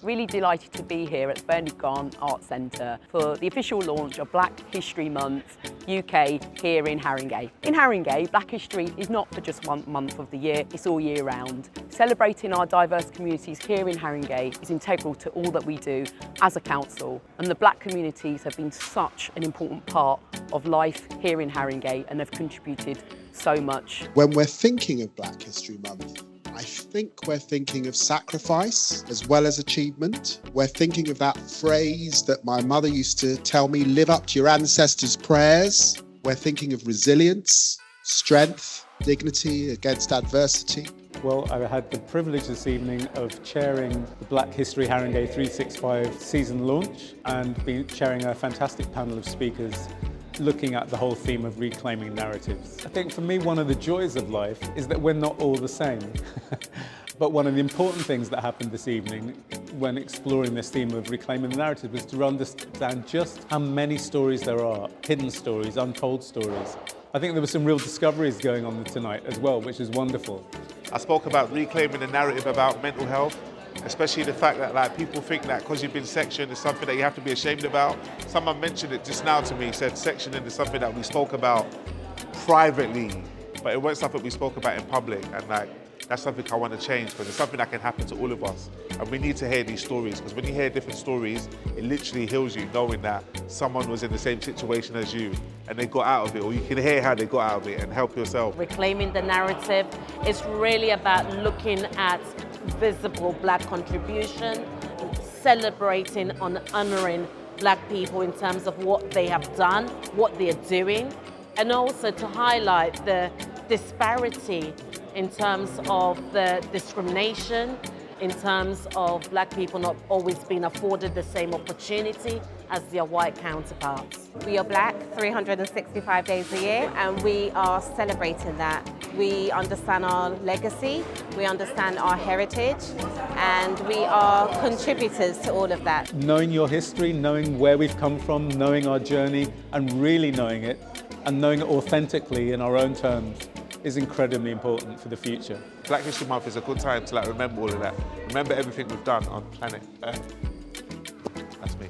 Really delighted to be here at the Bernard Garn Arts Centre for the official launch of Black History Month UK here in Haringey. In Haringey, Black History is not for just one month of the year, it's all year round. Celebrating our diverse communities here in Haringey is integral to all that we do as a council, and the black communities have been such an important part of life here in Haringey and have contributed so much. When we're thinking of Black History Month, I think we're thinking of sacrifice as well as achievement. We're thinking of that phrase that my mother used to tell me, live up to your ancestors' prayers. We're thinking of resilience, strength, dignity against adversity. Well, I had the privilege this evening of chairing the Black History Haringey 365 season launch and be chairing a fantastic panel of speakers looking at the whole theme of reclaiming narratives. I think for me, one of the joys of life is that we're not all the same. But one of the important things that happened this evening when exploring this theme of reclaiming the narrative was to understand just how many stories there are, hidden stories, untold stories. I think there were some real discoveries going on tonight as well, which is wonderful. I spoke about reclaiming the narrative about mental health, especially the fact that people think that because you've been sectioned is something that you have to be ashamed about. Someone mentioned it just now to me, said sectioning is something that we spoke about privately, but it wasn't something we spoke about in public, and that's something I want to change because it's something that can happen to all of us. And we need to hear these stories because when you hear different stories, it literally heals you knowing that someone was in the same situation as you and they got out of it, or you can hear how they got out of it and help yourself. Reclaiming the narrative is really about looking at visible black contribution, celebrating and honouring black people in terms of what they have done, what they're doing, and also to highlight the disparity in terms of the discrimination, in terms of black people not always being afforded the same opportunity as their white counterparts. We are black 365 days a year, and we are celebrating that. We understand our legacy, we understand our heritage, and we are contributors to all of that. Knowing your history, knowing where we've come from, knowing our journey, and really knowing it, and knowing it authentically in our own terms, is incredibly important for the future. Black History Month is a good time to remember all of that. Remember everything we've done on planet Earth. That's me.